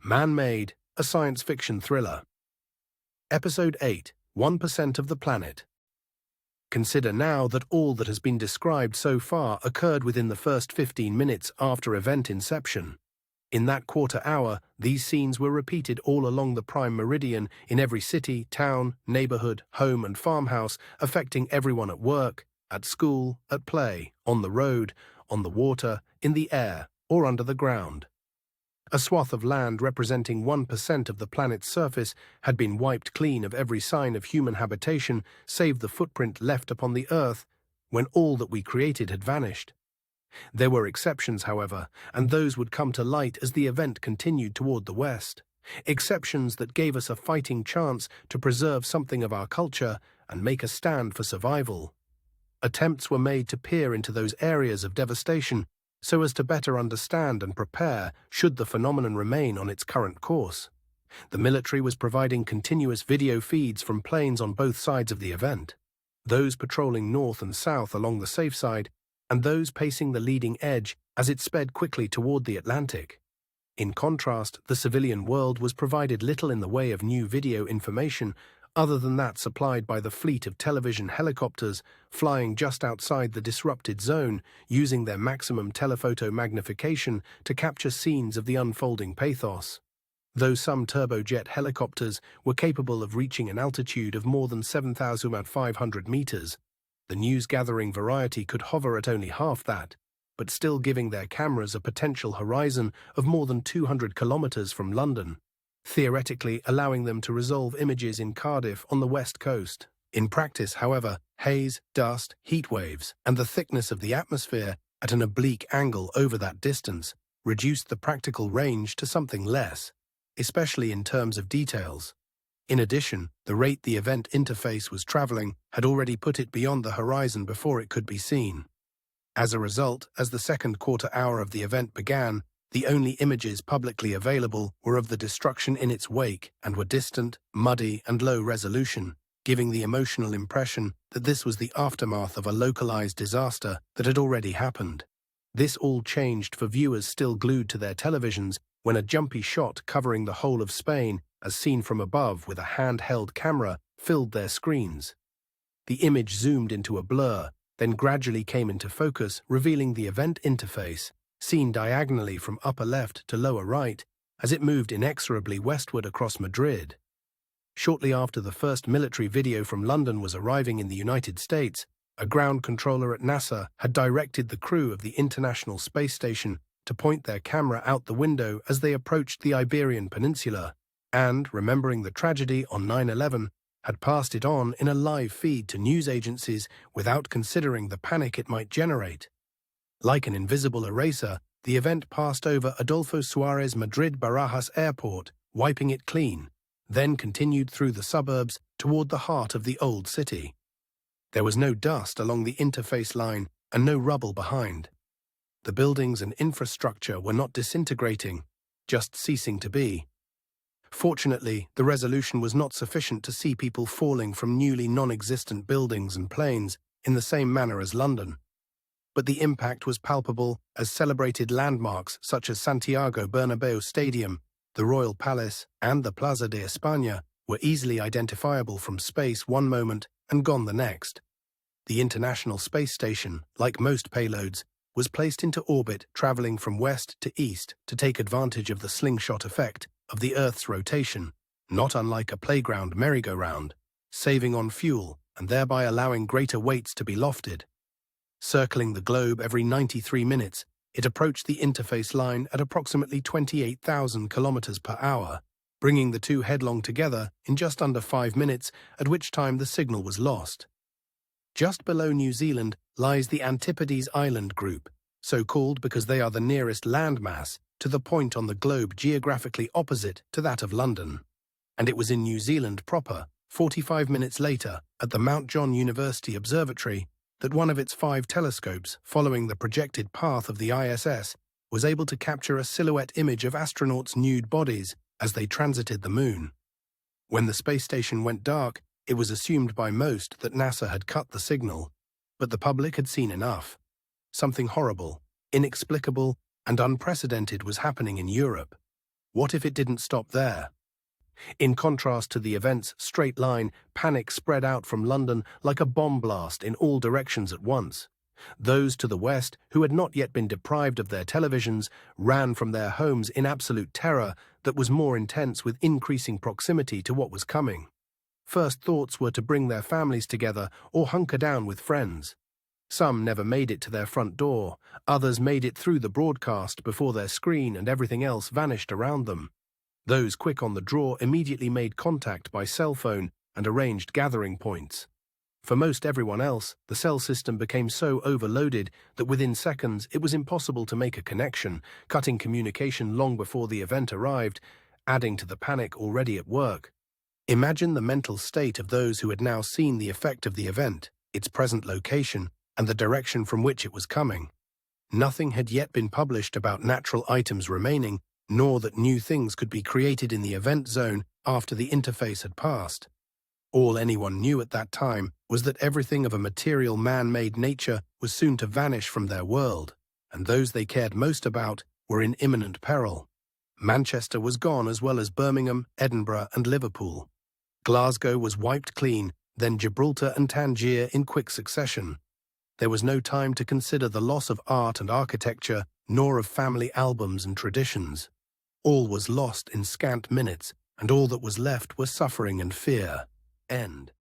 Man-Made, a science fiction thriller. Episode 8, 1% of the Planet. Consider now that all that has been described so far occurred within the first 15 minutes after event inception. In that quarter hour, these scenes were repeated all along the prime meridian in every city, town, neighborhood, home and farmhouse, affecting everyone at work, at school, at play, on the road, on the water, in the air, or under the ground. A swath of land representing 1% of the planet's surface had been wiped clean of every sign of human habitation save the footprint left upon the Earth when all that we created had vanished. There were exceptions, however, and those would come to light as the event continued toward the west. Exceptions that gave us a fighting chance to preserve something of our culture and make a stand for survival. Attempts were made to peer into those areas of devastation so as to better understand and prepare should the phenomenon remain on its current course. The military was providing continuous video feeds from planes on both sides of the event, those patrolling north and south along the safe side, and those pacing the leading edge as it sped quickly toward the Atlantic. In contrast, the civilian world was provided little in the way of new video information other than that supplied by the fleet of television helicopters flying just outside the disrupted zone, using their maximum telephoto magnification to capture scenes of the unfolding pathos. Though some turbojet helicopters were capable of reaching an altitude of more than 7,500 meters, the news-gathering variety could hover at only half that, but still giving their cameras a potential horizon of more than 200 kilometers from London, theoretically allowing them to resolve images in Cardiff on the west coast. In practice, however, haze, dust, heat waves, and the thickness of the atmosphere at an oblique angle over that distance reduced the practical range to something less, especially in terms of details. In addition, the rate the event interface was traveling had already put it beyond the horizon before it could be seen. As a result, as the second quarter hour of the event began, the only images publicly available were of the destruction in its wake and were distant, muddy, and low resolution, giving the emotional impression that this was the aftermath of a localized disaster that had already happened. This all changed for viewers still glued to their televisions when a jumpy shot covering the whole of Spain, as seen from above with a handheld camera, filled their screens. The image zoomed into a blur, then gradually came into focus, revealing the event interface, seen diagonally from upper left to lower right as it moved inexorably westward across Madrid. Shortly after the first military video from London was arriving in the United States, a ground controller at NASA had directed the crew of the International Space Station to point their camera out the window as they approached the Iberian Peninsula, and, remembering the tragedy on 9/11, had passed it on in a live feed to news agencies without considering the panic it might generate. Like an invisible eraser, the event passed over Adolfo Suárez Madrid-Barajas Airport, wiping it clean, then continued through the suburbs toward the heart of the old city. There was no dust along the interface line and no rubble behind. The buildings and infrastructure were not disintegrating, just ceasing to be. Fortunately, the resolution was not sufficient to see people falling from newly non-existent buildings and planes in the same manner as London. But the impact was palpable as celebrated landmarks such as Santiago Bernabéu Stadium, the Royal Palace, and the Plaza de España were easily identifiable from space one moment and gone the next. The International Space Station, like most payloads, was placed into orbit traveling from west to east to take advantage of the slingshot effect of the Earth's rotation, not unlike a playground merry-go-round, saving on fuel and thereby allowing greater weights to be lofted. Circling the globe every 93 minutes, it approached the interface line at approximately 28,000 kilometers per hour, bringing the two headlong together in just under 5 minutes, at which time the signal was lost. Just below New Zealand lies the Antipodes Island Group, so called because they are the nearest landmass to the point on the globe geographically opposite to that of London. And it was in New Zealand proper, 45 minutes later, at the Mount John University Observatory, that one of its 5 telescopes, following the projected path of the ISS, was able to capture a silhouette image of astronauts' nude bodies as they transited the moon. When the space station went dark, it was assumed by most that NASA had cut the signal, but the public had seen enough. Something horrible, inexplicable, and unprecedented was happening in Europe. What if it didn't stop there? In contrast to the event's straight line, panic spread out from London like a bomb blast in all directions at once. Those to the west, who had not yet been deprived of their televisions, ran from their homes in absolute terror that was more intense with increasing proximity to what was coming. First thoughts were to bring their families together or hunker down with friends. Some never made it to their front door, others made it through the broadcast before their screen and everything else vanished around them. Those quick on the draw immediately made contact by cell phone and arranged gathering points. For most everyone else, the cell system became so overloaded that within seconds it was impossible to make a connection, cutting communication long before the event arrived, adding to the panic already at work. Imagine the mental state of those who had now seen the effect of the event, its present location, and the direction from which it was coming. Nothing had yet been published about natural items remaining, nor that new things could be created in the event zone after the interface had passed. All anyone knew at that time was that everything of a material man-made nature was soon to vanish from their world, and those they cared most about were in imminent peril. Manchester was gone as well as Birmingham, Edinburgh and Liverpool. Glasgow was wiped clean, then Gibraltar and Tangier in quick succession. There was no time to consider the loss of art and architecture, nor of family albums and traditions. All was lost in scant minutes, and all that was left were suffering and fear. End.